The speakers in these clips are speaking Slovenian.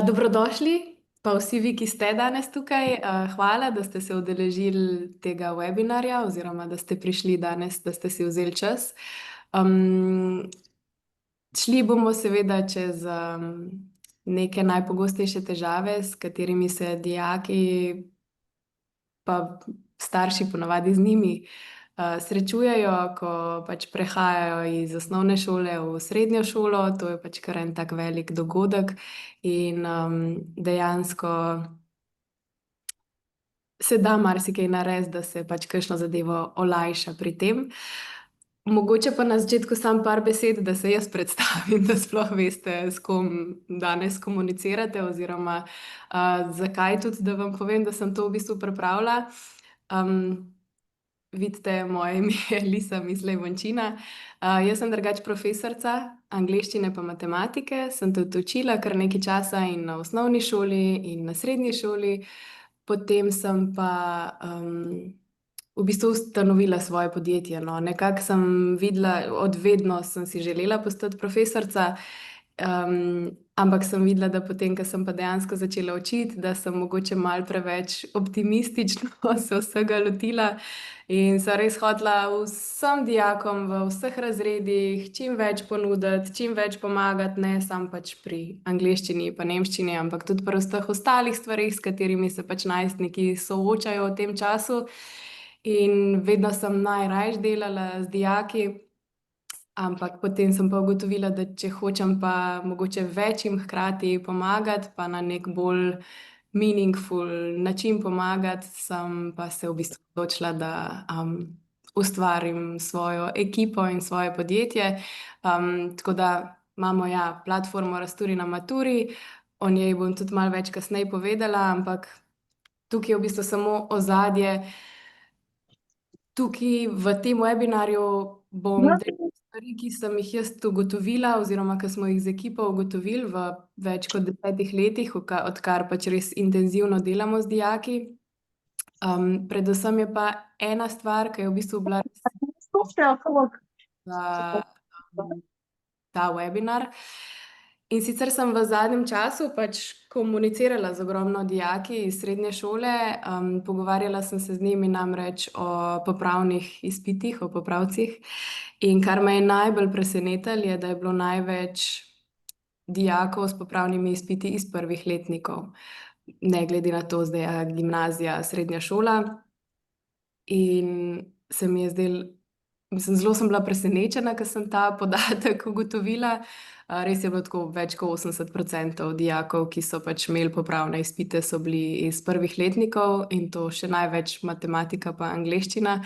Dobrodošli, pa vsi vi, ki ste danes tukaj. Hvala, da ste se udeležili tega webinarja oziroma da ste prišli danes, da ste si vzeli čas. Šli bomo seveda čez neke najpogostejše težave, s katerimi se dijaki pa starši ponavadi z njimi srečujejo, ko pač prehajajo iz osnovne šole v srednjo šolo. To je pač kar en tak velik dogodek in dejansko se da marsikaj narediti, da se pač kakšno zadevo olajša pri tem. Mogoče pa na začetku samo par besed, da se jaz predstavim, da sploh veste, s kom danes komunicirate oziroma zakaj tudi, da vam povem, da sem to v bistvu pripravila. Vidite, moje ime je Lisa Mislej Vončina. Jaz sem drugače profesorica angleščine pa matematike. Sem tudi učila kar nekaj časa in na osnovni šoli in na srednji šoli. Potem sem pa v bistvu ustanovila svoje podjetje. No. Nekako sem videla, od vedno sem si želela postati profesorica, ampak sem videla, da potem, ko sem pa dejansko začela učiti, da sem mogoče malo preveč optimistično se vsega lotila in sem res hotela vsem dijakom v vseh razredih čim več ponuditi, čim več pomagati, ne samo pač pri angleščini pa nemščini, ampak tudi pri vseh ostalih stvarih, s katerimi se pač najstniki soočajo v tem času. In vedno sem najrajši delala z dijaki, ampak potem sem pa ugotovila, da če hočem pa mogoče več jim hkrati pomagati, pa na nek bolj meaningful način pomagati, sem pa se v bistvu odločila, da ustvarim svojo ekipo in svoje podjetje. Tako da imamo platformo Razturi na maturi, o njej bom tudi malo več kasneje povedala, ampak tukaj je v bistvu samo ozadje. Tukaj v tem webinarju bom delila stvari, ki sem jih jaz ugotovila oziroma ki smo jih z ekipo ugotovili v več kot 10 letih, odkar pač res intenzivno delamo z dijaki. Predvsem je pa ena stvar, ki je v bistvu bila za ta webinar. In sicer sem v zadnjem času pač komunicirala z ogromno dijaki iz srednje šole. Pogovarjala sem se z njimi namreč o popravnih izpitih, o popravcih. In kar me je najbolj presenetilo, je, da je bilo največ dijakov s popravnimi izpiti iz prvih letnikov. Ne glede na to, zdaj je gimnazija, srednja šola. In se mi je zdelo, zelo sem bila presenečena, ko sem ta podatek ugotovila. Res je bilo tako, več kot 80% dijakov, ki so pač imeli popravne izpite, so bili iz prvih letnikov, in to še največ matematika pa angleščina.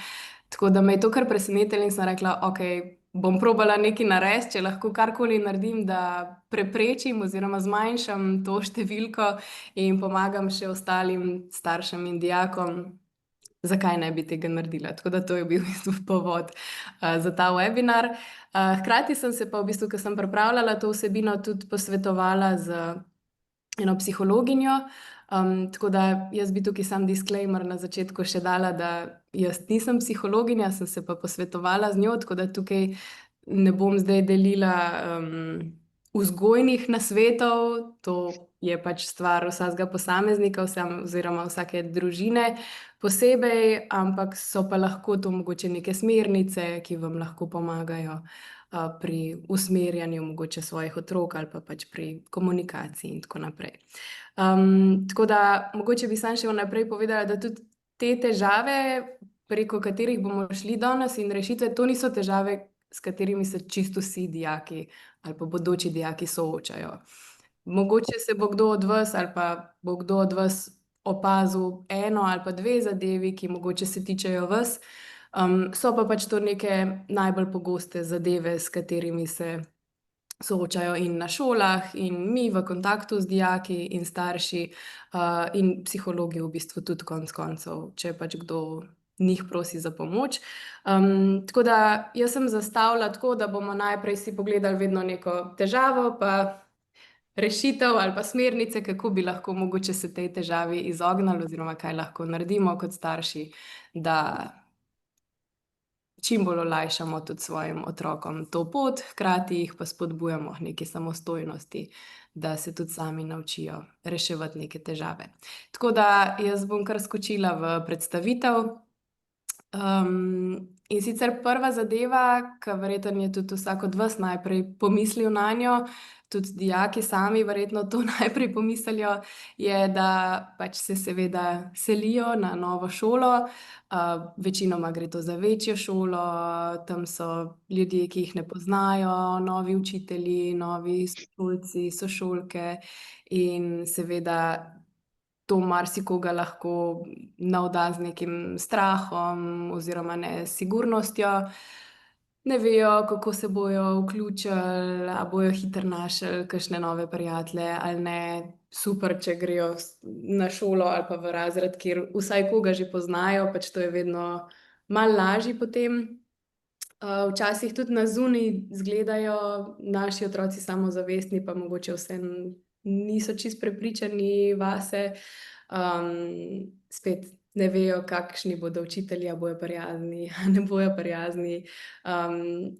Tako da me je to kar presenetilo in sem rekla, ok, bom probala nekaj narediti, če lahko karkoli naredim, da preprečim oziroma zmanjšam to številko in pomagam še ostalim staršem in dijakom. Zakaj ne bi tega naredila? Tako da to je bil v bistvu povod za ta webinar. Hkrati sem se pa v bistvu, ko sem pripravljala to vsebino, tudi posvetovala z eno psihologinjo. Tako da jaz bi tukaj sam disclaimer na začetku še dala, da jaz nisem psihologinja, sem se pa posvetovala z njo, tako da tukaj ne bom zdaj delila vzgojnih nasvetov. To je pač stvar vsakega posameznika oziroma vsake družine posebej, ampak so pa lahko to mogoče neke smernice, ki vam lahko pomagajo pri usmerjanju mogoče svojih otrok ali pa pač pri komunikaciji in tako naprej. Tako da mogoče bi samo še vnaprej povedala, da tudi te težave, preko katerih bomo šli danes, in rešitve, to niso težave, s katerimi se čisto vsi dijaki ali pa bodoči dijaki soočajo. Mogoče se bo kdo od vas ali pa bo kdo od vas opazil eno ali pa dve zadevi, ki mogoče se tičejo vas. So pa pač to neke najbolj pogoste zadeve, s katerimi se soočajo in na šolah in mi v kontaktu z dijaki in starši in psihologi v bistvu tudi konec koncev, če pač kdo njih prosi za pomoč. Tako da jaz sem zastavila tako, da bomo najprej si pogledali vedno neko težavo pa rešitev ali pa smernice, kako bi lahko mogoče se tej težavi izognili oziroma kaj lahko naredimo kot starši, da čim bolj olajšamo tudi svojim otrokom to pot, hkrati jih pa spodbujamo k neki samostojnosti, da se tudi sami naučijo reševati neke težave. Tako da jaz bom kar skočila v predstavitev. In sicer prva zadeva, ki verjetno je tudi vsak od vas najprej pomislil nanjo, tudi dijaki sami verjetno to najprej pomislijo, je, da pač se seveda selijo na novo šolo. Večinoma gre to za večjo šolo, tam so ljudje, ki jih ne poznajo, novi učitelji, novi sošolci, sošolke in seveda to marsikoga lahko navda z nekim strahom oziroma nesigurnostjo. Ne vejo, kako se bojo vključili, a bojo hitro našli kakšne nove prijatelje ali ne. Super, če grejo na šolo ali pa v razred, kjer vsaj koga že poznajo, pač to je vedno malo lažje potem. Včasih tudi na zunaj izgledajo naši otroci samozavestni, pa mogoče vseeno niso čisto prepričani vase. Spet ne vejo, kakšni bodo učitelji, a bojo prijazni, a ne bojo prijazni.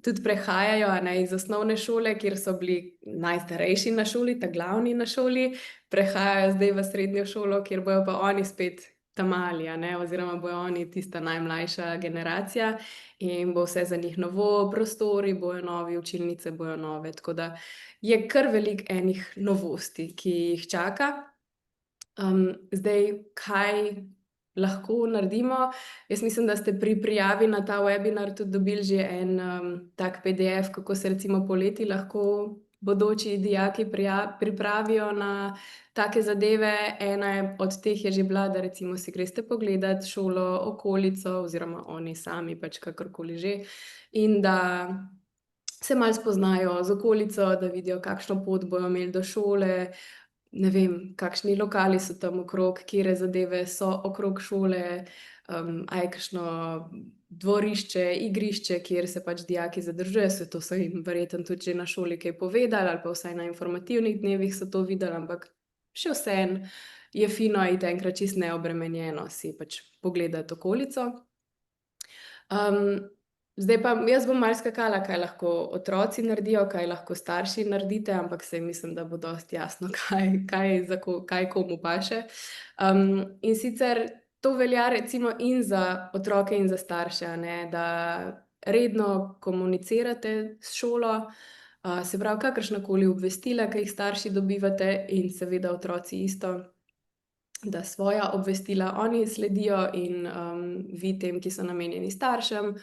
Tudi prehajajo, a ne, iz osnovne šole, kjer so bili najstarejši na šoli, ta glavni na šoli, prehajajo zdaj v srednjo šolo, kjer bojo pa oni spet ta mali, a ne, oziroma bojo oni tista najmlajša generacija in bo vse za njih novo, prostori bojo novi, učilnice bojo nove, tako da je kar veliko enih novosti, ki jih čaka. Zdaj, kaj lahko naredimo? Jaz mislim, da ste pri prijavi na ta webinar tudi dobili že en tak PDF, kako se recimo poleti lahko bodoči dijaki pripravijo na take zadeve. Ena od teh je že bila, da recimo si greste pogledat šolo, okolico oziroma oni sami, pač kakorkoli že, in da se malo spoznajo z okolico, da vidijo, kakšno pot bojo imeli do šole, ne vem, kakšni lokali so tam okrog, katere zadeve so okrog šole, a je kakšno dvorišče, igrišče, kjer se pač dijaki zadržujejo. Saj to so jim verjetno tudi že na šoli kaj povedali ali pa vsaj na informativnih dnevih so to videli, ampak še vseeno je fino iti enkrat čisto neobremenjeno si pač pogledati okolico. Zdaj pa jaz bom malo skakala, kaj lahko otroci naredijo, kaj lahko starši naredite, ampak saj mislim, da bo dosti jasno, kaj komu paše. In sicer to velja recimo in za otroke in za starše, a ne, da redno komunicirate s šolo, se pravi, kakršnakoli obvestila, ki jih starši dobivate, in seveda otroci isto, da svoja obvestila oni sledijo in vi tem, ki so namenjeni staršem.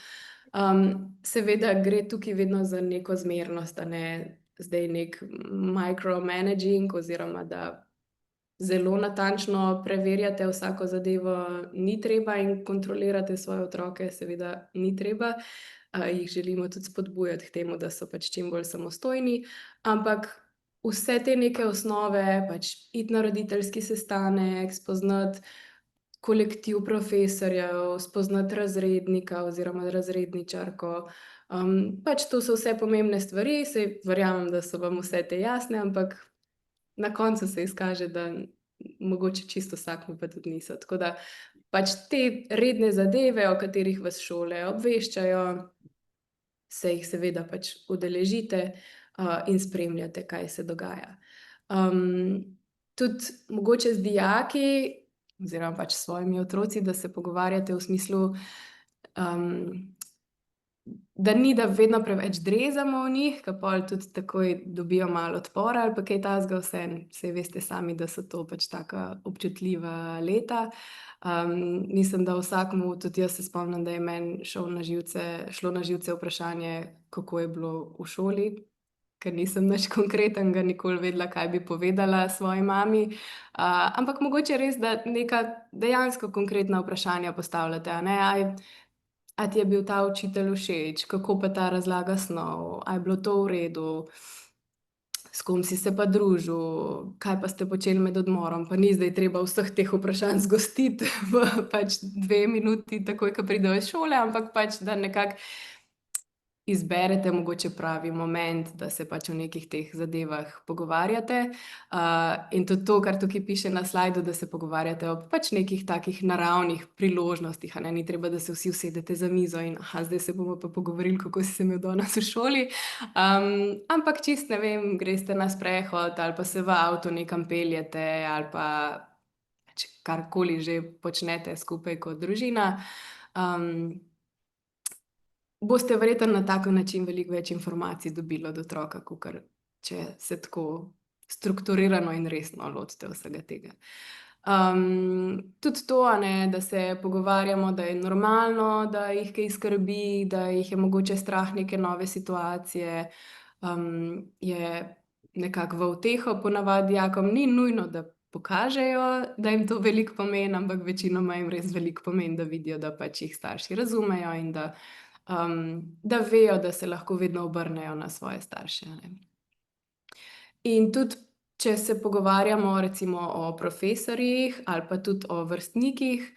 Seveda gre tukaj vedno za neko zmernost, a ne zdaj neki micromanaging oziroma da zelo natančno preverjate vsako zadevo, ni treba, in kontrolirate svoje otroke, seveda ni treba. Jih želimo tudi spodbujati k temu, da so pač čim bolj samostojni, ampak vse te neke osnove, pač iti na roditeljski sestanek, spoznati kolektiv profesorjev, spoznati razrednika oziroma razredničarko. Pač to so vse pomembne stvari, saj verjamem, da so vam vse te jasne, ampak na koncu se izkaže, da mogoče čisto vsakmu pa tudi niso. Tako da pač te redne zadeve, o katerih vas šole obveščajo, se jih seveda pač udeležite, in spremljate, kaj se dogaja. Tudi mogoče z dijaki oziroma pač s svojimi otroci, da se pogovarjate v smislu, da ni, da vedno preveč drezamo v njih, ke pol tudi takoj dobijo malo odpora ali pa kaj takega, vseeno, saj veste sami, da so to pač taka občutljiva leta. Mislim, da vsakemu, tudi jaz se spomnim, da je meni šlo na živce vprašanje, kako je bilo v šoli, ker nisem nič konkretnega nikoli vedela, kaj bi povedala svoji mami. Ampak mogoče res, da neka dejansko konkretna vprašanja postavljate, a ne, a ti je bil ta učitelj všeč, kako pa ta razlaga snov, a je bilo to v redu, s kom si se pa družil, kaj pa ste počeli med odmorom, pa ni zdaj treba vseh teh vprašanj zgostiti v pač 2 minuti takoj, ko pridejo iz šole, ampak pač, da nekako izberete mogoče pravi moment, da se pač o nekih teh zadevah pogovarjate. In tudi to, kar tukaj piše na slajdu, da se pogovarjate o pač nekih takih naravnih priložnostih, a ne, ni treba, da se vsi usedete za mizo in zdaj se bomo pa pogovorili, kako si se imel danes v šoli. Ampak čist, ne vem, greste na sprehod ali pa se v avto nekam peljete ali pa pač karkoli že počnete skupaj kot družina. Boste verjetno na tak način veliko več informacij dobili od otroka, kakor če se tako strukturirano in resno lotite vsega tega. Tudi to, a ne, da se pogovarjamo, da je normalno, da jih kaj skrbi, da jih je mogoče strah neke nove situacije, je nekako v uteho po navadi dijakom. Ni nujno, da pokažejo, da jim to veliko pomeni, ampak večinoma jim res veliko pomeni, da vidijo, da pač jih starši razumejo in da vejo, da se lahko vedno obrnejo na svoje starše, a ne. In tudi, če se pogovarjamo recimo o profesorjih ali pa tudi o vrstnikih,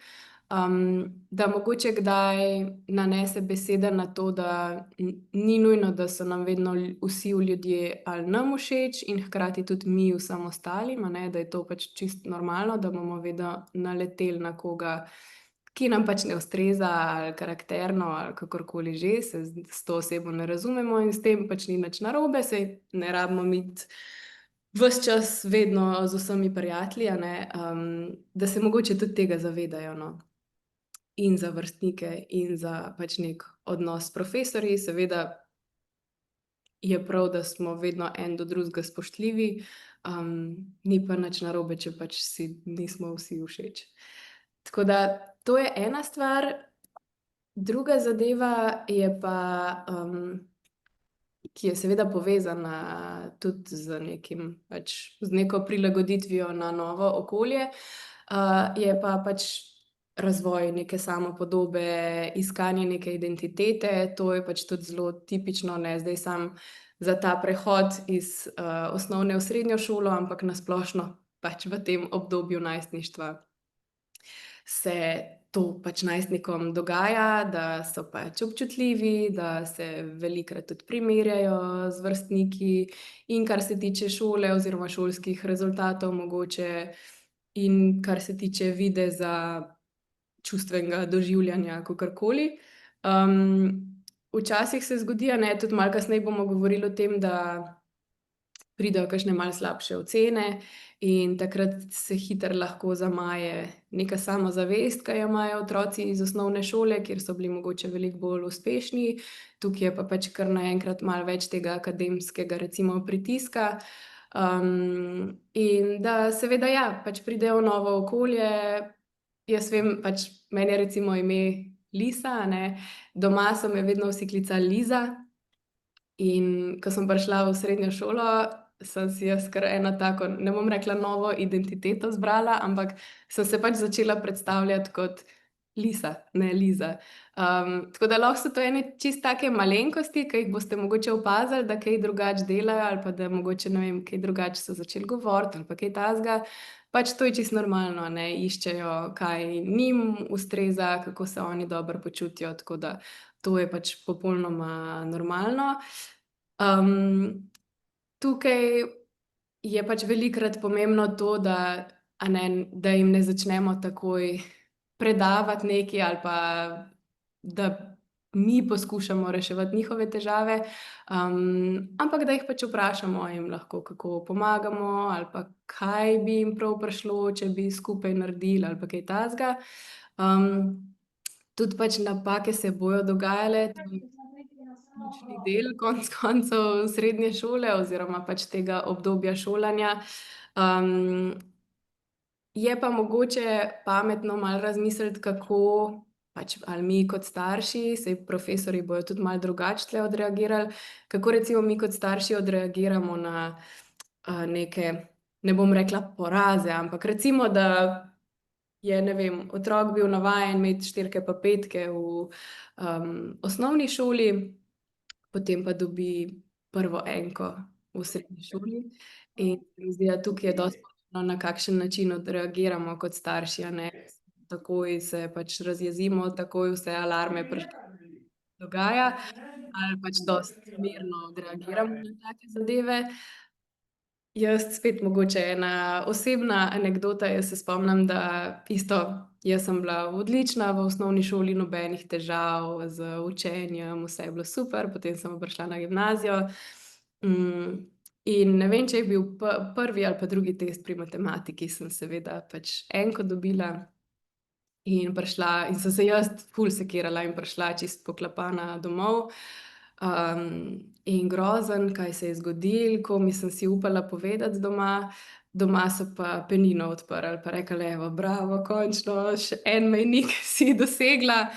da mogoče kdaj nanese beseda na to, da ni nujno, da so nam vedno vsi ljudje ali nam všeč in hkrati tudi mi vsem ostalim, a ne, da je to pač čisto normalno, da bomo vedno naleteli na koga, ki nam pač ne ustreza ali karakterno ali kakorkoli že, se s to osebo ne razumemo in s tem pač ni nič narobe, saj ne rabimo imeti ves čas vedno z vsemi prijatelji, a ne, da se mogoče tudi tega zavedajo, no. In za vrstnike in za pač neki odnos s profesorji, seveda je prav, da smo vedno en do drugega spoštljivi, ni pa nič narobe, če pač si nismo vsi všeč. Tako da to je ena stvar. Druga zadeva je pa, ki je seveda povezana tudi z nekim pač z neko prilagoditvijo na novo okolje, je pa pač razvoj neke samopodobe, iskanje neke identitete. To je pač tudi zelo tipično, ne zdaj samo za ta prehod iz, osnovne v srednjo šolo, ampak na splošno pač v tem obdobju najstništva se to pač najstnikom dogaja, da so pač občutljivi, da se velikokrat tudi primerjajo z vrstniki, in kar se tiče šole oziroma šolskih rezultatov mogoče in kar se tiče videza, čustvenega doživljanja, kakorkoli. Včasih se zgodi, a ne, tudi malo kasneje bomo govorili o tem, da pridejo kakšne malo slabše ocene in takrat se hitro lahko zamaje neka samozavest, ki jo imajo otroci iz osnovne šole, kjer so bili mogoče veliko bolj uspešni. Tukaj je pa pač kar naenkrat malo več tega akademskega recimo pritiska. In da seveda, ja, pač pridejo v novo okolje. Jaz vem, pač meni je recimo ime Lisa, a ne. Doma so me vedno vsi klicali Liza. In ko sem prišla v srednjo šolo, sem si jaz kar eno tako, ne bom rekla novo identiteto zbrala, ampak sem se pač začela predstavljati kot Lisa, ne Liza. Tako da lahko so to ene čisto take malenkosti, ki jih boste mogoče opazili, da kaj drugače delajo ali pa da mogoče, ne vem, kaj drugače so začeli govoriti ali pa kaj takega. Pač to je čisto normalno, a ne, iščejo, kaj njim ustreza, kako se oni dobro počutijo, tako da to je pač popolnoma normalno. Tukaj je pač velikokrat pomembno to, da, a ne, da jim ne začnemo takoj predavati nekaj ali pa da mi poskušamo reševati njihove težave, ampak da jih pač vprašamo, a jim lahko kako pomagamo ali pa kaj bi jim prav prišlo, če bi skupaj naredili ali pa kaj takega. Tudi pač napake se bojo dogajale, to je ključni del konec koncev srednje šole oziroma pač tega obdobja šolanja. Je pa mogoče pametno malo razmisliti, kako pač ali mi kot starši, saj profesorji bojo tudi malo drugače tule odreagirali, kako recimo mi kot starši odreagiramo na, neke, ne bom rekla poraze, ampak recimo, da je, ne vem, otrok bil navajen imeti štirke pa petke v, osnovni šoli, potem pa dobi prvo enko v srednji šoli. In se mi zdi, da tukaj je dosti pomembno, na kakšen način odreagiramo kot starši, a ne. Takoj se pač razjezimo, takoj vse alarme dogaja, ali pač dosti mirno odreagiramo na take zadeve. Jaz spet mogoče ena osebna anekdota. Jaz se spomnim, da isto, jaz sem bila odlična v osnovni šoli, nobenih težav z učenjem, vse je bilo super, potem sem pa prišla na gimnazijo. In ne vem, če je bil prvi ali pa drugi test pri matematiki, sem seveda pač enko dobila. In prišla in sem se jaz ful sekirala in prišla čisto poklapana domov. In grozen, kaj se je zgodilo, komaj sem si upala povedati doma. Doma so pa penino odprli pa rekli: "Evo, bravo, končno še en mejnik si dosegla,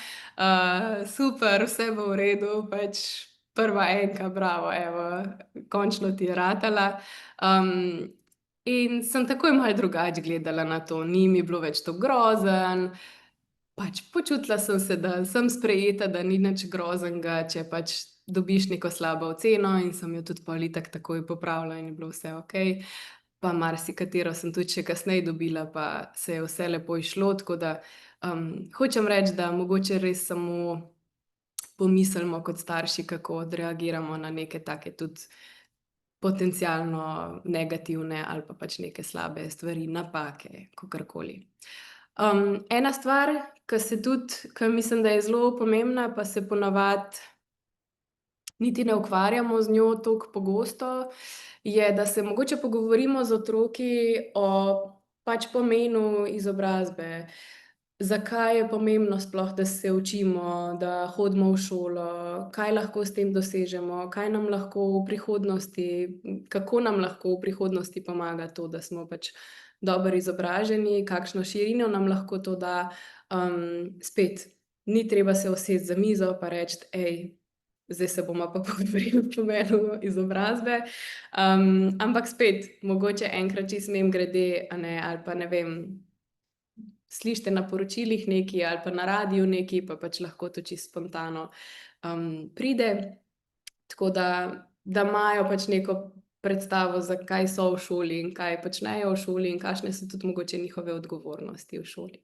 super, vse bo v redu, pač prva enka, bravo, evo, končno ti je ratala." In sem takoj malo drugače gledala na to, ni mi bilo več tako grozno. Pač počutila sem se, da sem sprejeta, da ni nič groznega, če pač dobiš neko slabo oceno, in sem jo tudi pol itak takoj popravila in je bilo vse okej. Pa marsikatero sem tudi še kasneje dobila, pa se je vse lepo izšlo, tako da, hočem reči, da mogoče res samo pomislimo kot starši, kako odreagiramo na neke take tudi potencialno negativne ali pa pač neke slabe stvari, napake, kakorkoli. Ena stvar, ke mislim, da je zelo pomembna, pa se po navadi niti ne ukvarjamo z njo toliko pogosto, je, da se mogoče pogovorimo z otroki o pač pomenu izobrazbe. Zakaj je pomembno sploh, da se učimo, da hodimo v šolo, kaj lahko s tem dosežemo, kaj nam lahko v prihodnosti, kako nam lahko v prihodnosti pomaga to, da smo pač dobro izobraženi, kakšno širino nam lahko to da. Spet, ni treba se usesti za mizo pa reči: zdaj se bomo pa pogovorili o pomenu izobrazbe." Ampak spet, mogoče enkrat čisto mimogrede, a ne, ali pa ne vem, slišite na poročilih nekaj ali pa na radiu nekaj, pa pač lahko to čisto spontano, pride. Tako da imajo pač neko predstavo, zakaj so v šoli in kaj počnejo v šoli in kakšne so tudi mogoče njihove odgovornosti v šoli.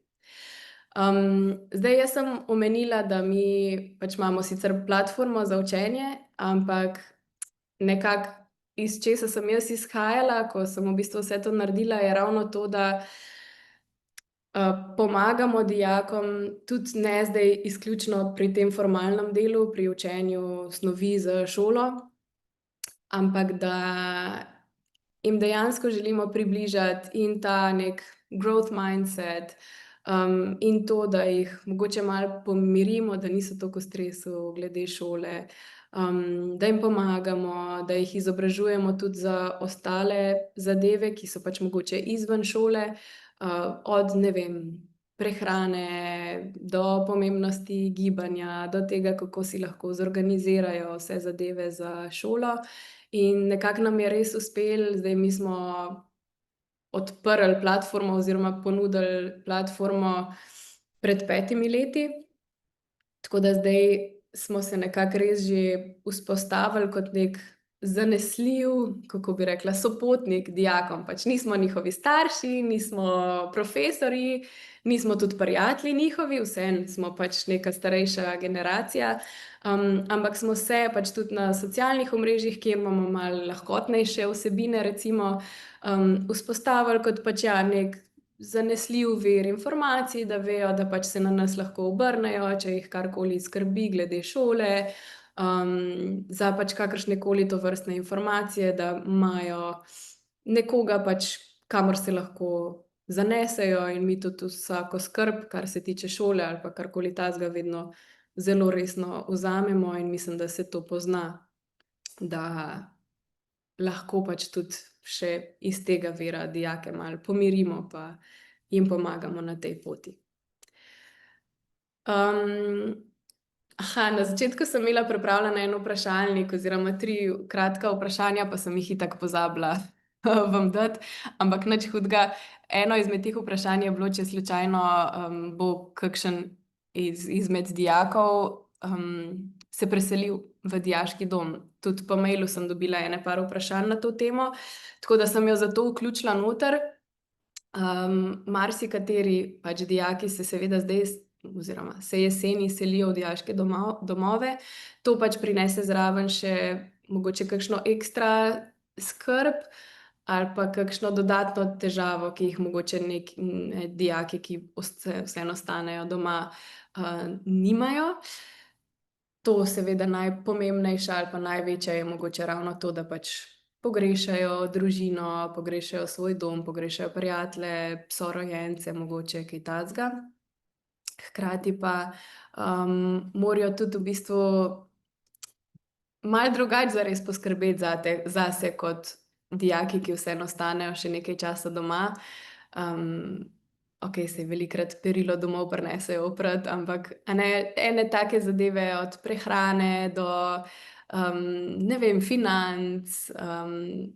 Zdaj jaz sem omenila, da mi pač imamo sicer platformo za učenje, ampak nekako iz česa sem jaz izhajala, ko sem v bistvu vse to naredila, je ravno to, da, pomagamo dijakom tudi ne zdaj izključno pri tem formalnem delu, pri učenju snovi za šolo, ampak da jim dejansko želimo približati in ta neki growth mindset, in to, da jih mogoče malo pomirimo, da niso toliko v stresu glede šole, da jim pomagamo, da jih izobražujemo tudi za ostale zadeve, ki so pač mogoče izven šole, od, ne vem, prehrane do pomembnosti gibanja, do tega, kako si lahko zorganizirajo vse zadeve za šolo. In nekako nam je res uspelo, zdaj mi smo odprli platformo oziroma ponudili platformo pred 5 leti. Tako da zdaj smo se nekako res že vzpostavili kot neki zanesljiv, kako bi rekla, sopotnik dijakom. Pač nismo njihovi starši, nismo profesorji, nismo tudi prijatelji njihovi, vseeno smo pač neka starejša generacija. Ampak smo se pač tudi na socialnih omrežjih, kjer imamo malo lahkotnejše vsebine recimo, vzpostavili kot pač, ja, neki zanesljiv vir informacij, da vejo, da pač se na nas lahko obrnejo, če jih karkoli skrbi glede šole, za pač kakršnekoli tovrstne informacije, da imajo nekoga pač, kamor se lahko zanesejo, in mi tudi vsako skrb, kar se tiče šole ali pa karkoli takega, vedno zelo resno vzamemo, in mislim, da se to pozna, da lahko pač tudi še iz tega vira dijake malo pomirimo pa jim pomagamo na tej poti. Na začetku sem imela pripravljeno en vprašalnik oziroma 3 kratka vprašanja, pa sem jih itak pozabila, vam dati, ampak nič hudega. Eno izmed teh vprašanj je bilo, če slučajno, bo kakšen izmed dijakov, se preselil v dijaški dom. Tudi po mailu sem dobila ene par vprašanj na to temo, tako da sem jo zato vključila noter. Marsikateri pač dijaki se seveda zdaj oziroma se jeseni selijo v dijaške domove, to pač prinese zraven še mogoče kakšno ekstra skrb ali pa kakšno dodatno težavo, ki jih mogoče dijaki, ki vseeno ostanejo doma, nimajo. To seveda najpomembnejša ali pa največja je mogoče ravno to, da pač pogrešajo družino, pogrešajo svoj dom, pogrešajo prijatelje, sorojence, mogoče kaj takega. Hkrati pa, morajo tudi v bistvu malo drugače zares poskrbeti zase kot dijaki, ki vseeno ostanejo še nekaj časa doma. Okej, saj velikokrat perilo domov prinesejo oprat, ampak a ne, ene take zadeve od prehrane do, ne vem, financ,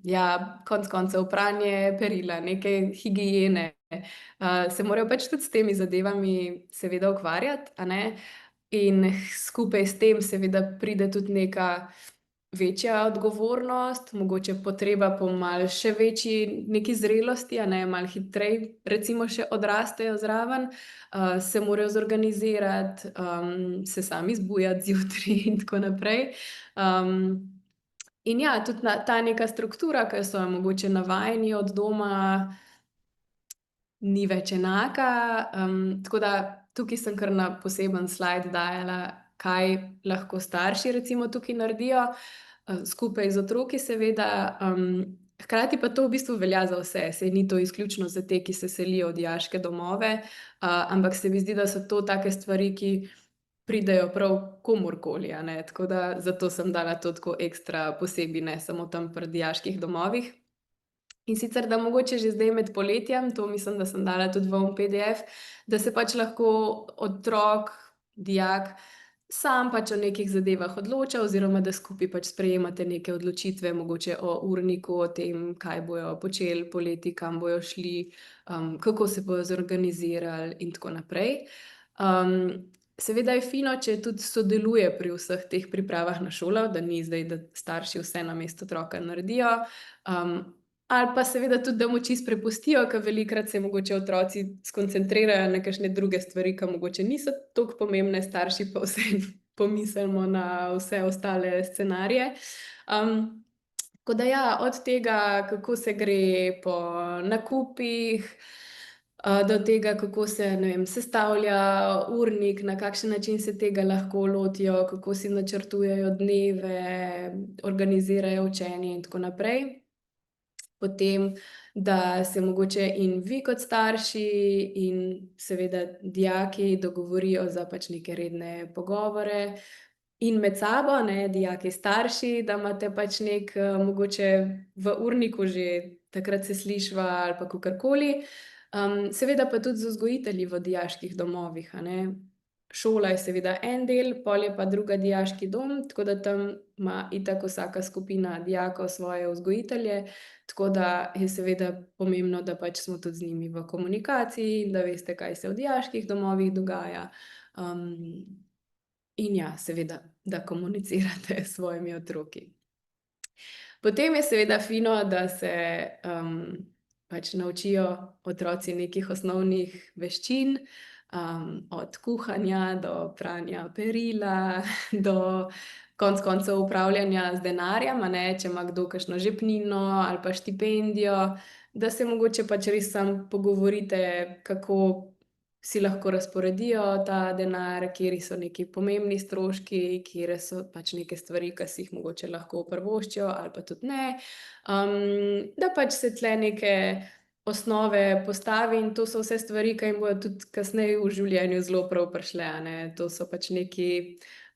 ja, konec koncev pranje perila, neke higiene, se morajo pač tudi s temi zadevami seveda ukvarjati, a ne. In skupaj s tem seveda pride tudi neka večja odgovornost, mogoče potreba po malo še večji neki zrelosti, a ne, malo hitreje recimo še odrastejo zraven, se morajo zorganizirati, se sami zbujati zjutraj in tako naprej. In ja, tudi ta neka struktura, ke so jo mogoče navajeni od doma, ni več enaka, tako da tukaj sem kar na poseben slajd dajala, kaj lahko starši recimo tukaj naredijo, skupaj z otroki seveda, hkrati pa to v bistvu velja za vse, saj ni to izključno za te, ki se selijo v dijaške domove, ampak se mi zdi, da so to take stvari, ki pridejo prav komurkoli, a ne, tako da zato sem dala to tako ekstra posebej, ne samo tam pri dijaških domovih. In sicer, da mogoče že zdaj med poletjem, to mislim, da sem dala tudi ven PDF, da se pač lahko otrok, dijak sam pač o nekih zadevah odloča oziroma da skupaj pač sprejemate neke odločitve, mogoče o urniku, o tem, kaj bojo počeli poleti, kam bojo šli, kako se bojo zorganizirali in tako naprej. Seveda je fino, če tudi sodeluje pri vseh teh pripravah na šolo, da ni zdaj, da starši vse namesto otroka naredijo, ali pa seveda tudi, da mu čisto prepustijo, ke velikokrat se mogoče otroci skoncentrirajo na kakšne druge stvari, ke mogoče niso toliko pomembne, starši pa vseeno pomislimo na vse ostale scenarije. Tako da ja, od tega, kako se gre po nakupih, do tega, kako se, ne vem, sestavlja urnik, na kakšen način se tega lahko lotijo, kako si načrtujejo dneve, organizirajo učenje in tako naprej. Potem, da se mogoče in vi kot starši in seveda dijaki dogovorijo za pač neke redne pogovore in med sabo, ne, dijaki, starši, da imate pač neki, mogoče v urniku že takrat se slišiva ali pa kakorkoli. Seveda pa tudi z vzgojitelji v dijaških domovih, a ne. Šola je seveda en del, pol je pa druga dijaški dom, tako da tam ima itak vsaka skupina dijakov svoje vzgojitelje, tako da je seveda pomembno, da pač smo tudi z njimi v komunikaciji in da veste, kaj se v dijaških domovih dogaja. In ja, seveda, da komunicirate s svojimi otroki. Potem je seveda fino, da se, pač naučijo otroci nekih osnovnih veščin, od kuhanja do pranja perila, do konec koncev upravljanja z denarjem, a ne, če ima kdo kakšno žepnino ali pa štipendijo, da se mogoče pač res samo pogovorite, kako si lahko razporedijo ta denar, kateri so neki pomembni stroški, katere so pač neke stvari, ke si jih mogoče lahko privoščijo ali pa tudi ne. Da pač se tule neke osnove postavi in to so vse stvari, ke jim bojo tudi kasneje v življenju zelo prav prišle, a ne. To so pač neki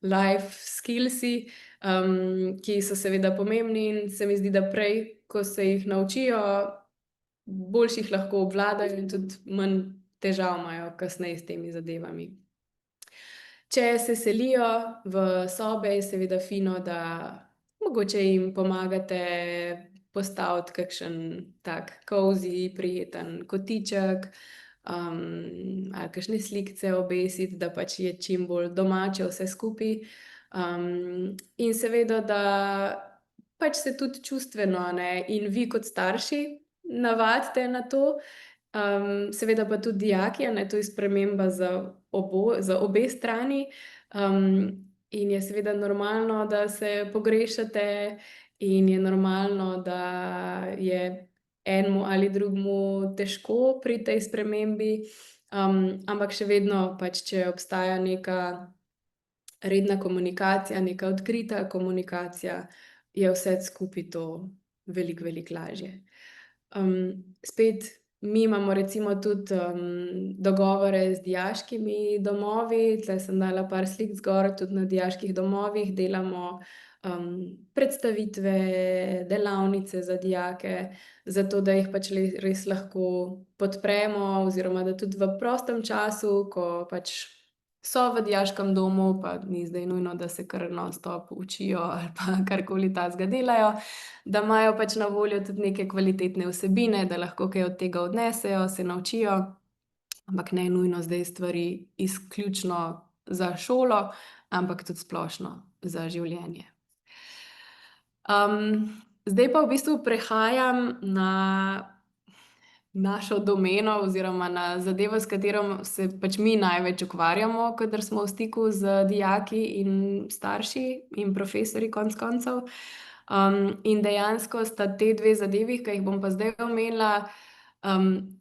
life skillsi, ki so seveda pomembni, in se mi zdi, da prej, ko se jih naučijo, boljše jih lahko obvladajo in tudi manj težav imajo kasneje s temi zadevami. Če se selijo v sobe, je seveda fino, da mogoče jim pomagate postaviti kakšen tak cozy, prijeten kotiček, ali kakšne slikice obesiti, da pač je čim bolj domače vse skupaj. In seveda, da pač se tudi čustveno, a ne, in vi kot starši navadite na to, Seveda pa tudi dijaki, a ne, to je sprememba za obe strani. In je seveda normalno, da se pogrešate in je normalno, da je enemu ali drugemu težko pri tej spremembi. Ampak še vedno pač, če obstaja neka redna komunikacija, neka odkrita komunikacija, je vse skupaj to veliko, veliko lažje. Spet mi imamo recimo tudi, dogovore z dijaškimi domovi. Tule sem dala par slik zgor, tudi na dijaških domovih delamo, predstavitve, delavnice za dijake, zato da jih pač res lahko podpremo oziroma da tudi v prostem času, ko pač so v dijaškem domu, pa ni zdaj nujno, da se kar non stop učijo ali pa karkoli takega delajo, da imajo pač na voljo tudi neke kvalitetne vsebine, da lahko kaj od tega odnesejo, se naučijo, ampak ne nujno zdaj stvari izključno za šolo, ampak tudi splošno za življenje. Zdaj pa v bistvu prehajam na našo domeno oziroma na zadevo, s katero se pač mi največ ukvarjamo, kadar smo v stiku z dijaki in starši in profesorji konec koncev. In dejansko sta ti dve zadevi, ki jih bom pa zdaj omenila,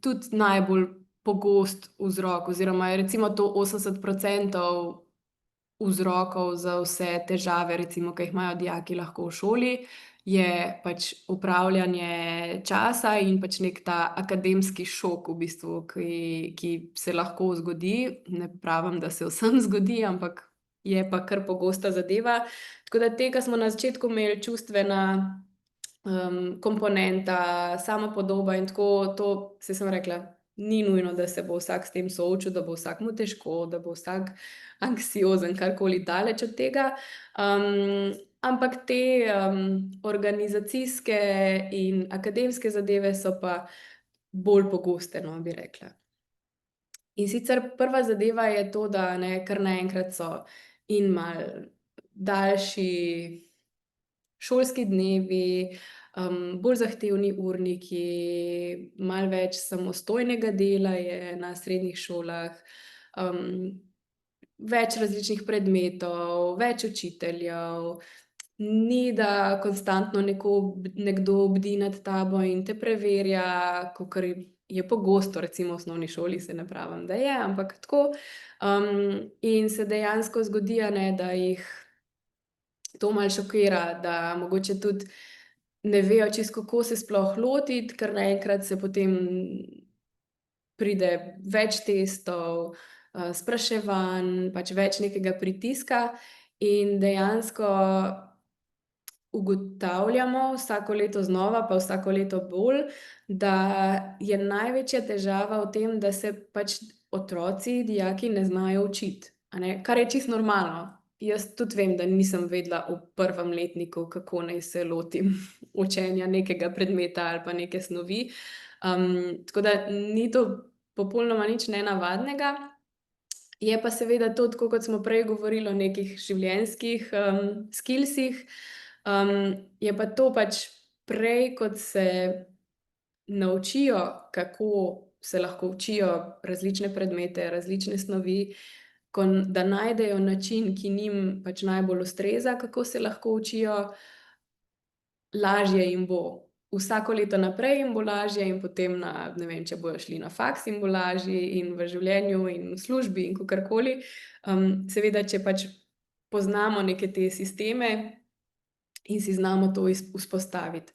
tudi najbolj pogost vzrok oziroma je recimo to 80% vzrokov za vse težave, recimo, ki jih imajo dijaki lahko v šoli, je pač upravljanje časa in pač neki ta akademski šok v bistvu, ki se lahko zgodi. Ne pravim, da se vsem zgodi, ampak je pa kar pogosta zadeva. Tako da tega smo na začetku imeli čustvena, komponenta, samopodoba in tako, to, saj sem rekla, ni nujno, da se bo vsak s tem soočil, da bo vsakemu težko, da bo vsak anksiozen, karkoli daleč od tega. Ampak te, organizacijske in akademske zadeve so pa bolj pogoste, no, bi rekla. In sicer prva zadeva je to, da, a ne, kar naenkrat so in malo daljši šolski dnevi, bolj zahtevni urniki, malo več samostojnega dela je na srednjih šolah, več različnih predmetov, več učiteljev, ni, da konstantno nekdo bdi nad tabo in te preverja, kakor je pogosto recimo v osnovni šoli, saj ne pravim, da je, ampak tako. In se dejansko zgodi, a ne, da jih to malo šokira, da mogoče tudi ne vejo čisto, kako se sploh lotiti, ker naenkrat se potem pride več testov, spraševanj, pač več nekega pritiska in dejansko ugotavljamo vsako leto znova, pa vsako leto bolj, da je največja težava v tem, da se pač otroci, dijaki ne znajo učiti, a ne, kar je čisto normalno. Jaz tudi vem, da nisem vedela v prvem letniku, kako naj se lotim učenja nekega predmeta ali pa neke snovi. Tako da ni to popolnoma nič nenavadnega. Je pa seveda to, tako kot smo prej govorili o nekih življenjskih, skillsih, je pa to pač prej, kot se naučijo, kako se lahko učijo različne predmete, različne snovi, da najdejo način, ki njim pač najbolj ustreza, kako se lahko učijo, lažje jim bo. Vsako leto naprej jim bo lažje in potem ne vem, če bojo šli na faks, jim bo lažje in v življenju in v službi in kakorkoli. Seveda, če pač poznamo neke te sisteme in si znamo to vzpostaviti.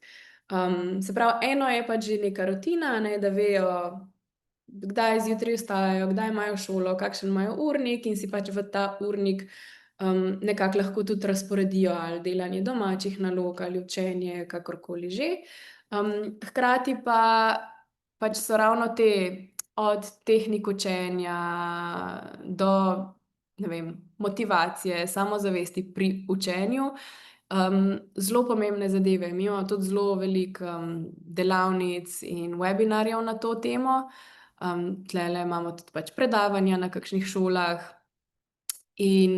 Se pravi, eno je pač že neka rutina, a ne, da vejo, kdaj zjutraj vstajajo, kdaj imajo šolo, kakšen imajo urnik in si pač v ta urnik, nekako lahko tudi razporedijo ali delanje domačih nalog ali učenje, kakorkoli že. Hkrati pa pač so ravno te, od tehnik učenja do, ne vem, motivacije, samozavesti pri učenju, zelo pomembne zadeve. Mi imamo tudi zelo veliko, delavnic in webinarjev na to temo. Tulele imamo tudi pač predavanja na kakšnih šolah in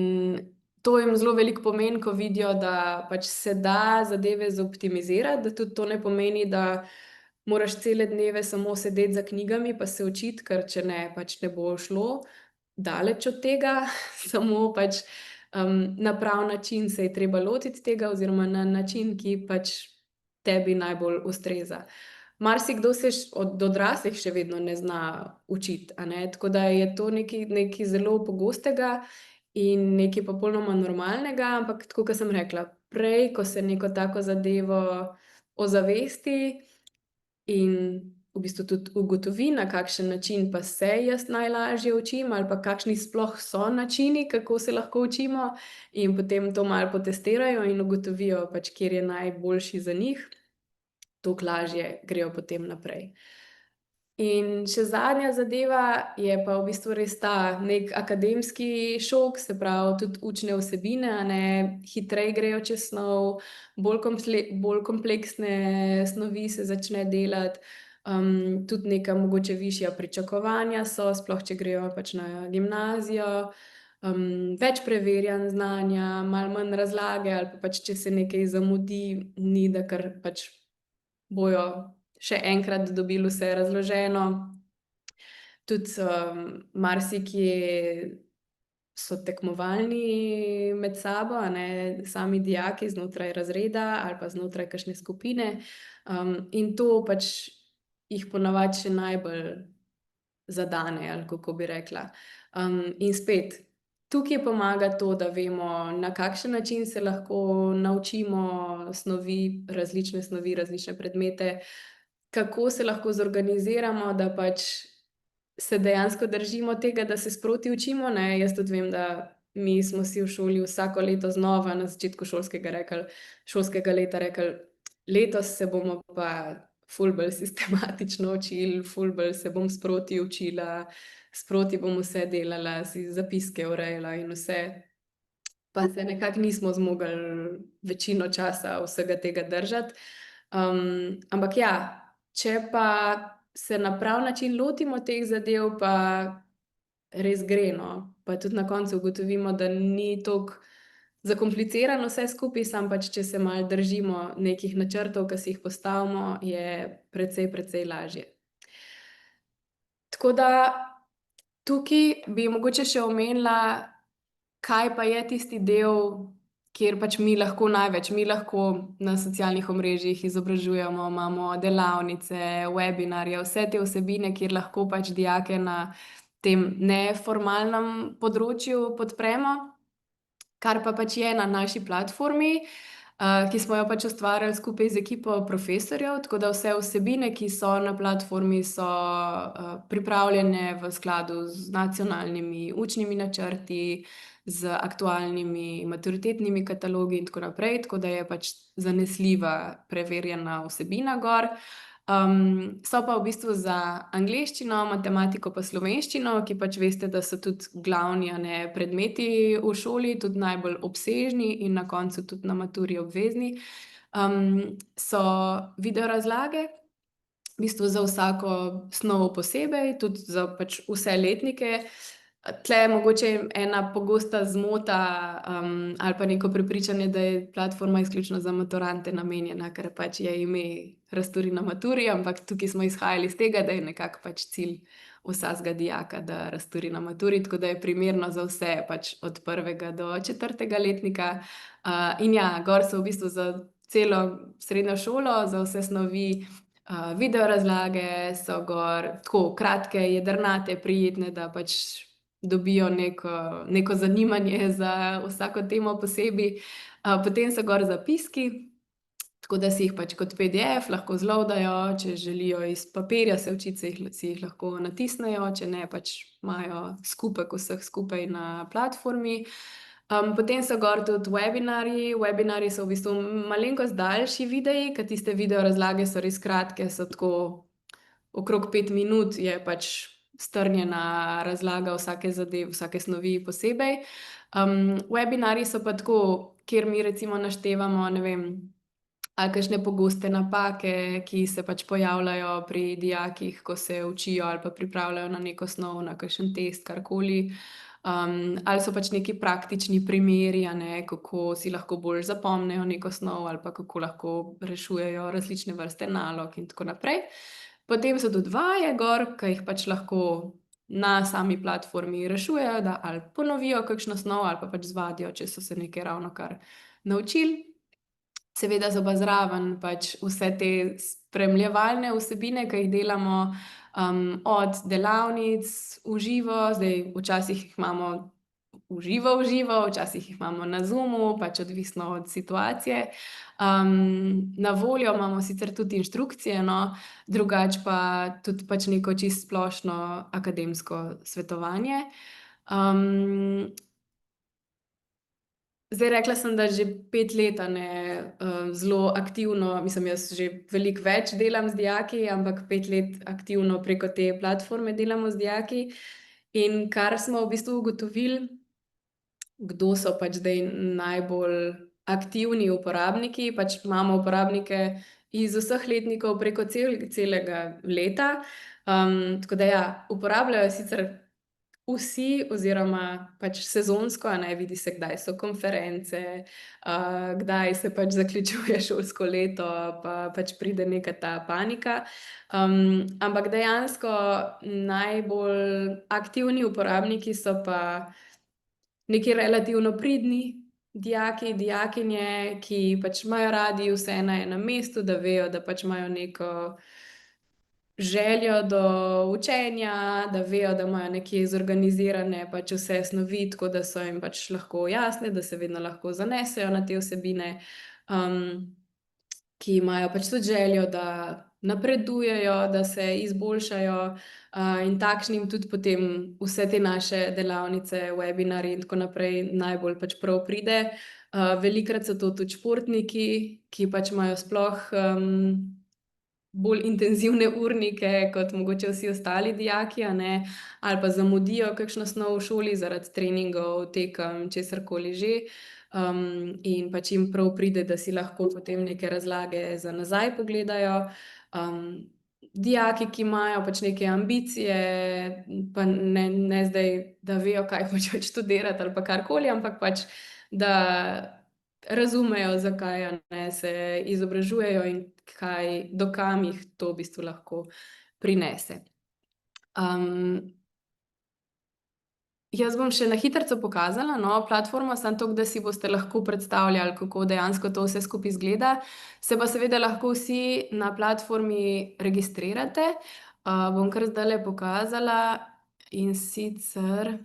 to jim zelo veliko pomeni, ko vidijo, da pač se da zadeve zoptimizirati, da tudi to ne pomeni, da moraš cele dneve samo sedeti za knjigami pa se učiti, ker če ne, pač ne bo šlo. Daleč od tega, samo pač na prav način se je treba lotiti tega oziroma na način, ki pač tebi najbolj ustreza. Marsikdo se od odraslih še vedno ne zna učiti, a ne, tako da je to nekaj zelo pogostega in nekaj popolnoma normalnega, ampak tako, kot sem rekla, prej, ko se neko tako zadevo ozavesti in v bistvu tudi ugotovi, na kakšen način pa se jaz najlažje učim ali pa kakšni sploh so načini, kako se lahko učimo, in potem to malo potestirajo in ugotovijo pač, kjer je najboljši za njih, toliko lažje grejo potem naprej. In še zadnja zadeva je pa v bistvu res ta neki akademski šok, se pravi tudi učne vsebine, a ne, hitreje grejo čez snov, bolj kompleksne snovi se začne delati, tudi neka mogoče višja pričakovanja so, sploh če grejo pač na gimnazijo, več preverjanj znanja, malo manj razlage ali pa pač, če se nekaj zamudi, ni da kar pač bojo še enkrat dobili vse razloženo. Tudi marsikje so tekmovalni med sabo, a ne, sami dijaki znotraj razreda ali pa znotraj kakšne skupine, in to pač jih po navadi še najbolj zadane, ali kako bi rekla. In spet, tukaj pomaga to, da vemo, na kakšen način se lahko naučimo snovi, različne predmete, kako se lahko zorganiziramo, da pač se dejansko držimo tega, da se sproti učimo, ne. Jaz tudi vem, da mi smo si v šoli vsako leto znova na začetku šolskega leta rekli: "Letos se bomo pa ful bolj sistematično učili, ful bolj se bom sproti učila, sproti bom vse delala, si zapiske urejala in vse." Pa se nekako nismo zmogli večino časa vsega tega držati. Ampak ja, če pa se na prav način lotimo teh zadev, pa res gre, no. Pa tudi na koncu ugotovimo, da ni toliko zakomplicirano vse skupaj, samo pač, če se malo držimo nekih načrtov, ke si jih postavimo, je precej lažje. Tako da tukaj bi mogoče še omenila, kaj pa je tisti del, kjer pač mi lahko največ, mi lahko na socialnih omrežjih izobražujemo, imamo delavnice, webinarje, vse te vsebine, kjer lahko pač dijake na tem neformalnem področju podpremo, kar pa pač je na naši platformi, ki smo jo pač ustvarili skupaj z ekipo profesorjev, tako da vse vsebine, ki so na platformi, so pripravljene v skladu z nacionalnimi učnimi načrti, z aktualnimi maturitetnimi katalogi in tako naprej, tako da je pač zanesljiva, preverjena vsebina gor. So pa v bistvu za angleščino, matematiko pa slovenščino, ki pač veste, da so tudi glavni, a ne, predmeti v šoli, tudi najbolj obsežni in na koncu tudi na maturi obvezni, so video razlage, v bistvu za vsako snov posebej, tudi za pač vse letnike. Tule je mogoče ena pogosta zmota, ali pa neko prepričanje, da je platforma izključno za maturante namenjena, ker pač je ime Razturi na maturi, ampak tukaj smo izhajali iz tega, da je nekako pač cilj vsakega dijaka, da razturi na maturi, tako da je primerno za vse, pač od 1. do 4. letnika. In ja, gor so v bistvu za celo srednjo šolo, za vse snovi, video razlage so gor, tako kratke, jedrnate, prijetne, da pač dobijo neko zanimanje za vsako temo posebej. Potem so gor zapiski, tako da si jih pač kot PDF lahko zloadajo, če želijo iz papirja se učiti, si jih lahko natisnejo, če ne, pač imajo skupek vseh skupaj na platformi. Potem so gor tudi webinarji. Webinarji so v bistvu malenkost daljši videi, ker tiste video razlage so res kratke, so tako okrog 5 minut je pač strnjena razlaga vsake snovi posebej. Webinarji so pa tako, kjer mi recimo naštevamo, ne vem, ali kakšne pogoste napake, ki se pač pojavljajo pri dijakih, ko se učijo ali pa pripravljajo na neko snov, na kakšen test, karkoli. ali so pač neki praktični primeri, a ne, kako si lahko bolj zapomnijo neko snov ali pa kako lahko rešujejo različne vrste nalog in tako naprej. Potem so tudi vaje gor, ki jih pač lahko na sami platformi rešujejo, da ali ponovijo kakšno snov ali pa pač zvadijo, če so se nekaj ravnokar naučili. Seveda so pa zraven pač vse te spremljevalne vsebine, ki jih delamo, od delavnic v živo, zdaj včasih jih imamo v živo, včasih jih imamo na Zoomu, pač odvisno od situacije. Na voljo imamo sicer tudi inštrukcije, no, drugače pa tudi pač neko čisto splošno akademsko svetovanje. Zdaj rekla sem, da že 5 let, a ne, zelo aktivno, mislim, jaz že veliko več delam z dijaki, ampak 5 let aktivno preko te platforme delamo z dijaki. In kar smo v bistvu ugotovili, kdo so pač zdaj najbolj aktivni uporabniki, pač imamo uporabnike iz vseh letnikov preko celega leta. Tako da ja, uporabljajo sicer vsi oziroma pač sezonsko, a ne, vidi se, kdaj so konference, kdaj se pač zaključuje šolsko leto, pa pač pride neka ta panika. Ampak dejansko najbolj aktivni uporabniki so pa neki relativno pridni dijaki, dijakinje, ki pač imajo radi vse na enem mestu, da vejo, da pač imajo neko željo do učenja, da vejo, da imajo nekje zorganizirane pač vse snovi, tako da so jim pač lahko jasne, da se vedno lahko zanesejo na te vsebine, ki imajo pač tudi željo, da napredujejo, da se izboljšajo, in takšnim tudi potem vse te naše delavnice, webinarji in tako naprej najbolj pač prav pride. Velikokrat so to tudi športniki, ki pač imajo sploh, bolj intenzivne urnike kot mogoče vsi ostali dijaki, a ne, ali pa zamudijo kakšno snov v šoli zaradi treningov, tekem, česarkoli že. In pač jim prav pride, da si lahko potem neke razlage za nazaj pogledajo. Dijaki, ki imajo pač neke ambicije, pa ne zdaj, da vejo, kaj hočejo študirati ali pa karkoli, ampak pač, da razumejo, zakaj, a ne, se izobražujejo in do kam jih to v bistvu lahko prinese. Jaz bom še na hitrico pokazala, no, platformo, samo toliko, da si boste lahko predstavljali, kako dejansko to vse skupaj izgleda. Se pa seveda lahko vsi na platformi registrirate. Bom kar zdajle pokazala, in sicer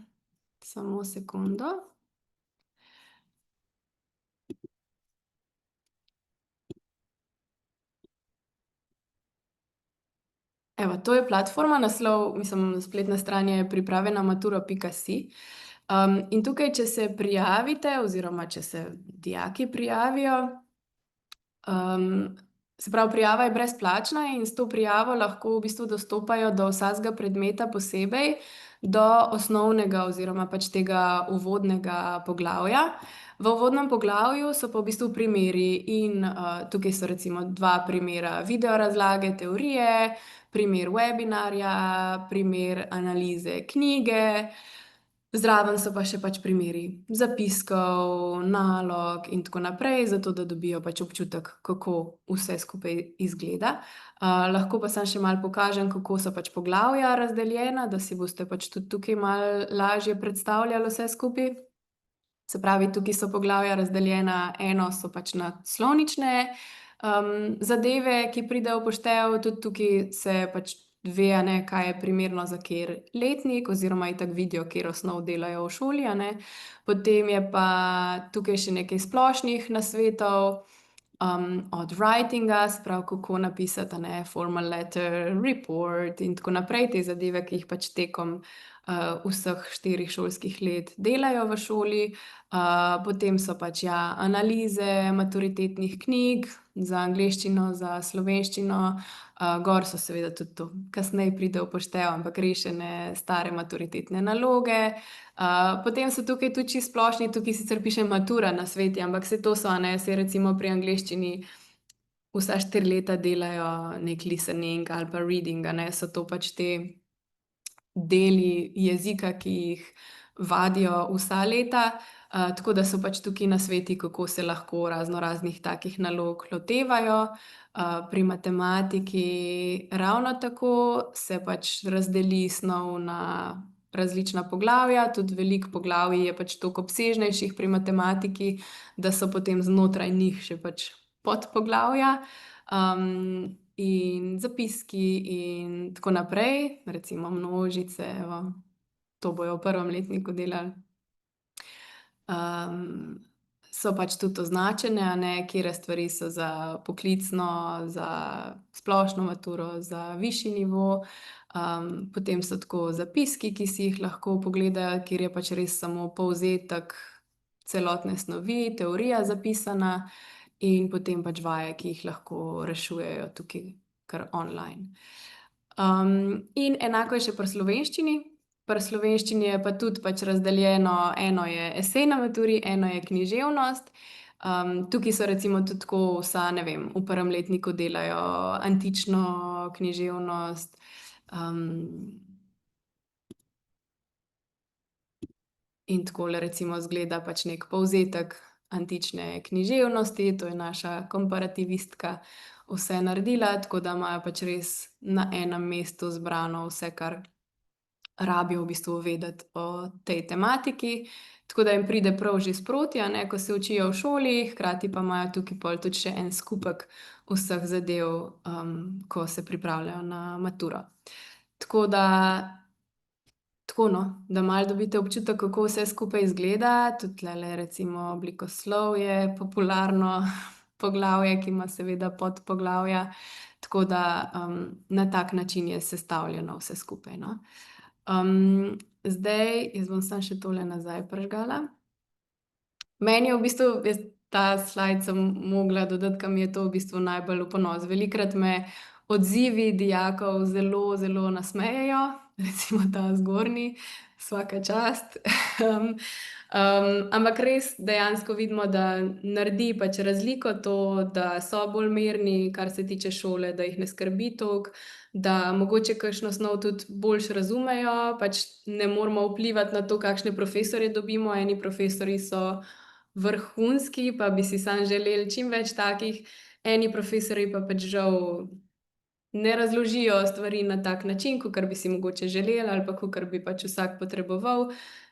samo sekundo. Evo, to je platforma, naslov, mislim, spletna stran je pripravenamaturo.si. In tukaj, če se prijavite oziroma če se dijaki prijavijo, se pravi, prijava je brezplačna in s to prijavo lahko v bistvu dostopajo do vsakega predmeta posebej, do osnovnega oziroma pač tega uvodnega poglavja. V uvodnem poglavju so pa v bistvu primeri in, tukaj so recimo 2 primera video razlage teorije, primer webinarja, primer analize knjige, zraven so pa še pač primeri zapiskov, nalog in tako naprej, zato da dobijo pač občutek, kako vse skupaj izgleda. Lahko pa samo še malo pokažem, kako so pač poglavja razdeljena, da si boste pač tudi tukaj malo lažje predstavljali vse skupaj. Se pravi, tukaj so poglavja razdeljena, eno so pač naslovnične, zadeve, ki pridejo v poštev, tudi tukaj se pač ve, a ne, kaj je primerno za kateri letnik oziroma itak vidijo, katero snov delajo v šoli, a ne. Potem je pa tukaj še nekaj splošnih nasvetov, od writinga, se pravi, kako napisati, a ne, formal letter, report in tako naprej, te zadeve, ki jih pač tekom, vseh 4 šolskih let delajo v šoli. Potem so pač, ja, analize maturitetnih knjig za angleščino, za slovenščino, gor so seveda tudi to, kasneje pride v poštev, ampak rešene stare maturitetne naloge. Potem so tukaj tudi čisto splošni, tukaj sicer piše matura nasveti, ampak saj to so, a ne, saj recimo pri angleščini vsa 4 leta delajo neki listening ali pa reading, a ne, so to pač ti deli jezika, ki jih vadijo vsa leta, tako da so pač tukaj nasveti, kako se lahko raznoraznih takih nalog lotevajo. Pri matematiki ravno tako se pač razdeli snov na različna poglavja, tudi veliko poglavij je pač toliko obsežnejših pri matematiki, da so potem znotraj njih še pač podpoglavja. In zapiski in tako naprej, recimo množice, evo, to bojo v prvem letniku delali. So pač tudi označene, a ne, katere stvari so za poklicno, za splošno maturo, za višji nivo. Potem so tako zapiski, ki si jih lahko pogledajo, kjer je pač res samo povzetek celotne snovi, teorija zapisana, in potem pač vaje, ki jih lahko rešujejo tukaj kar online. In enako je še pri slovenščini. Pri slovenščini je pa tudi pač razdeljeno, eno je esej na maturi, eno je književnost. Tukaj so recimo tudi tako vsa, ne vem, v prvem letniku delajo antično književnost, in takole recimo izgleda pač neki povzetek antične književnosti, to je naša komparativistka vse naredila, tako da imajo pač res na enem mestu zbrano vse, kar rabijo v bistvu vedeti o tej tematiki. Tako da jim pride prav že sproti, a ne, ko se učijo v šoli, hkrati pa imajo tukaj pol tudi še en skupek vseh zadev, ko se pripravljajo na maturo. Tako da, tako no, da malo dobite občutek, kako vse skupaj izgleda. Tudi tulele recimo oblikoslovje, popularno poglavje, ki ima seveda podpoglavja. Tako da, na tak način je sestavljeno vse skupaj, no. Zdaj, jaz bom samo še tole nazaj prižgala. Meni je v bistvu, jaz ta slajd sem mogla dodati, ke mi je to v bistvu najbolj v ponos. Velikokrat me odzivi dijakov zelo, zelo nasmejejo, recimo ta zgornji, vsaka čast. Ampak res dejansko vidimo, da naredi pač razliko to, da so bolj mirni, kar se tiče šole, da jih ne skrbi toliko, da mogoče kakšno snov tudi boljše razumejo, pač ne moremo vplivati na to, kakšne profesorje dobimo, eni profesorji so vrhunski, pa bi si samo želeli čim več takih, eni profesorji pa pač žal ne razložijo stvari na tak način, kakor bi si mogoče želeli ali pa kakor bi pač vsak potreboval.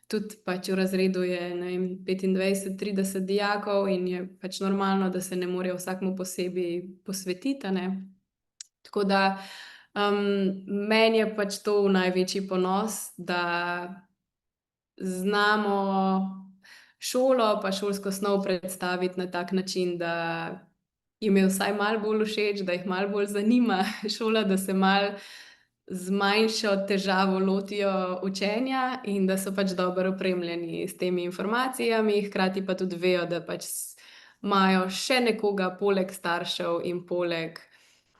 Tudi pač v razredu je, ne vem, 25, 30 dijakov in je pač normalno, da se ne morejo vsakemu posebej posvetiti, a ne. Tako da, meni je pač to v največji ponos, da znamo šolo pa šolsko snov predstaviti na tak način, da jim je vsaj malo bolj všeč, da jih malo bolj zanima šola, da se malo z manjšo težavo lotijo učenja in da so pač dobro opremljeni s temi informacijami, hkrati pa tudi vejo, da pač imajo še nekoga poleg staršev in poleg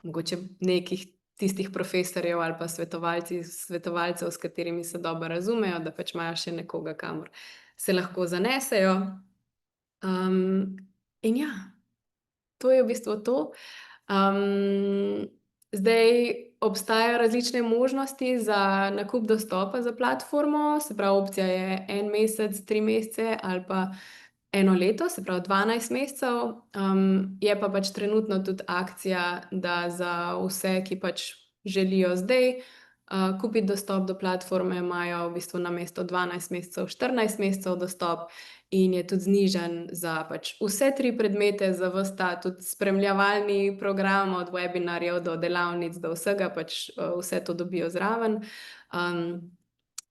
mogoče nekih tistih profesorjev ali pa svetovalcev, s katerimi se dobro razumejo, da pač imajo še nekoga, kamor se lahko zanesejo. In ja, to je v bistvu to. Zdaj obstajajo različne možnosti za nakup dostopa za platformo, se pravi, opcija je 1 mesec, 3 mesece ali pa 1 leto, se pravi 12 mesecev. Je pa pač trenutno tudi akcija, da za vse, ki pač želijo zdaj, kupiti dostop do platforme, imajo v bistvu namesto 12 mesecev 14 mesecev dostop in je tudi znižan za pač vse 3 predmete, za ves ta tudi spremljevalni program, od webinarjev do delavnic do vsega, pač, vse to dobijo zraven.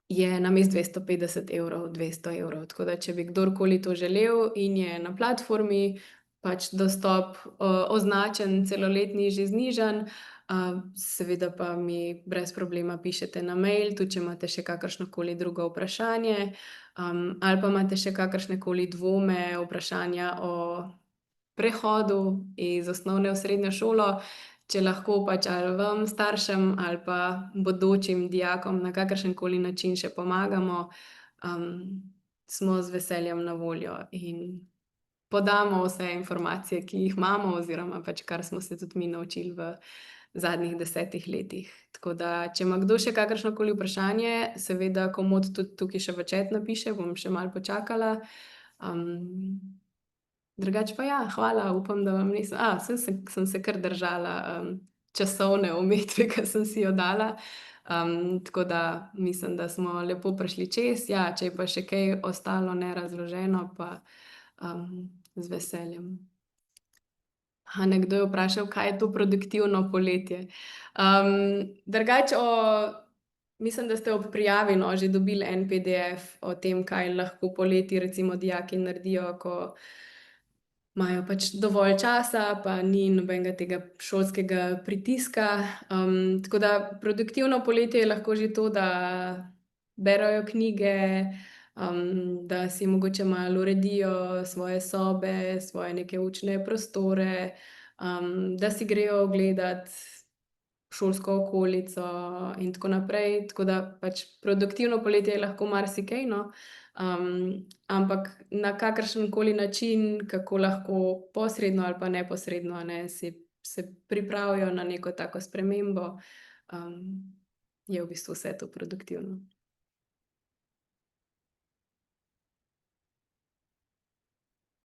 Je namesto 250 evrov 200 evrov, tako da če bi kdorkoli to želel in je na platformi, pač dostop, označen celoletni že znižan, seveda pa mi brez problema pišete na mail, tudi če imate še kakršnokoli drugo vprašanje, ali pa imate še kakršnekoli dvome, vprašanja o prehodu iz osnovne v srednjo šolo, če lahko pač ali vam, staršem, ali pa bodočim dijakom na kakršenkoli način še pomagamo, smo z veseljem na voljo in podamo vse informacije, ki jih imamo oziroma pač kar smo se tudi mi naučili v zadnjih 10 letih. Tako da, če ima kdo še kakršnokoli vprašanje, seveda komot tudi tukaj še v chat napiše, bom še malo počakala. Drugače pa ja, hvala, upam, da vam nisem sem se kar držala, časovne omejitve, ke sem si jo dala. Tako da mislim, da smo lepo prišli čez. Ja, če je pa še kaj ostalo nerazloženo, pa, z veseljem. Nekdo je vprašal, kaj je to produktivno poletje. Drugače mislim, da ste ob prijavi, no, že dobili en PDF o tem, kaj lahko poleti recimo dijaki naredijo, ko imajo pač dovolj časa, pa ni nobenega tega šolskega pritiska. Tako da produktivno poletje je lahko že to, da berejo knjige, da si mogoče malo uredijo svoje sobe, svoje neke učne prostore, da si grejo ogledat šolsko okolico in tako naprej. Tako da pač produktivno poletje je lahko marsikaj, no. Ampak na kakršenkoli način, kako lahko posredno ali pa neposredno, a ne, se pripravijo na neko tako spremembo, je v bistvu vse to produktivno.